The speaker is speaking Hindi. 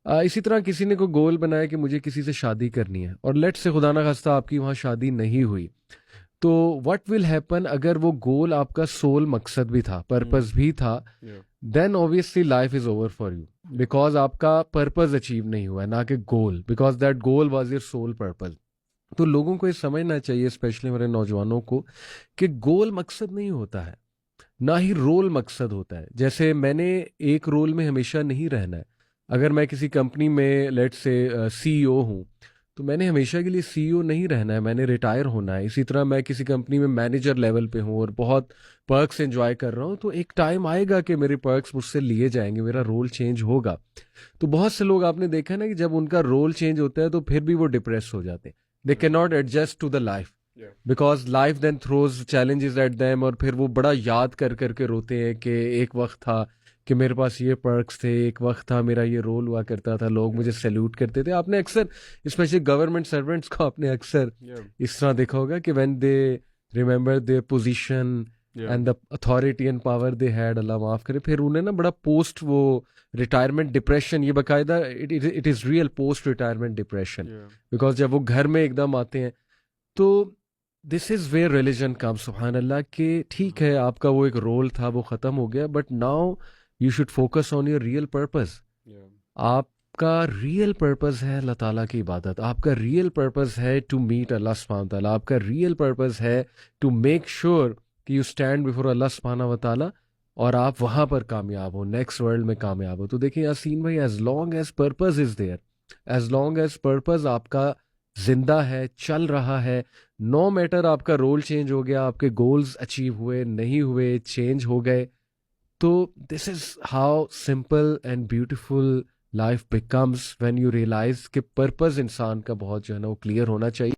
इसी तरह किसी ने कोई गोल बनाया कि मुझे किसी से शादी करनी है, और लेट से खुदा ना खास्ता आपकी वहाँ शादी नहीं हुई, तो व्हाट विल हैपन अगर वो गोल आपका सोल मकसद भी था, पर्पस भी था, Yeah. Then obviously life is over for you, because आपका पर्पस अचीव नहीं हुआ है, ना कि goal, because that goal was your soul purpose. तो लोगों को ये समझना चाहिए, स्पेशली हमारे नौजवानों को, कि गोल मकसद नहीं होता है, ना ही रोल मकसद होता है। जैसे मैंने एक रोल में हमेशा नहीं रहना है। अगर मैं किसी कंपनी में लेट से सीईओ हूँ, तो मैंने हमेशा के लिए सीईओ नहीं रहना है, मैंने रिटायर होना है। इसी तरह मैं किसी कंपनी में मैनेजर लेवल पे हूँ और बहुत पर्क्स एंजॉय कर रहा हूँ, तो एक टाइम आएगा कि मेरे पर्क्स मुझसे लिए जाएंगे, मेरा रोल चेंज होगा। तो बहुत से लोग आपने देखा है ना, कि जब उनका रोल चेंज होता है तो फिर भी वो डिप्रेस हो जाते हैं, they can not adjust to the life, Yeah. Because life then throws challenges at them, और फिर वो बड़ा याद कर करके रोते हैं कि एक वक्त था कि मेरे पास ये पर्क्स थे, एक वक्त था मेरा ये रोल हुआ करता था, लोग मुझे सैल्यूट करते थे। आपने अक्सर, स्पेशली गवर्नमेंट सर्वेंट्स को आपने अक्सर Yeah. इस तरह देखा होगा कि when they remember their position Yeah. And the authority and power they had, Allah माफ करे, फिर उन्हें ना बड़ा पोस्ट वो रिटायरमेंट डिप्रेशन, ये बाकायदा it is real post retirement depression, Yeah. Because जब वो घर में एकदम आते हैं, तो दिस इज़ वेयर रिलीजन कम, सुबहान अल्लाह, कि ठीक है आपका वो एक रोल था वो ख़त्म हो गया, but now you should focus on your real purpose. Yeah. आपका रियल पर्पस है अल्लाह ताला की इबादत, आपका रियल पर्पस है टू मीट अल्लाह सुब्हानहू व तआला, आपका रियल पर्पस है टू मेक श्योर कि यू स्टैंड बिफोर अल्लाह सुब्हानहू व तआला, और आप वहाँ पर कामयाब हो, नेक्स्ट वर्ल्ड में कामयाब हो। तो देखिए यासीन भाई, as long as purpose is there, as long as purpose आपका जिंदा है, चल रहा है, नो मैटर आपका रोल चेंज हो गया, आपके गोल्स अचीव हुए नहीं हुए, चेंज हो गए, तो this is how simple and beautiful life becomes when you realise कि पर्पस इंसान का बहुत जो है ना वो क्लियर होना चाहिए।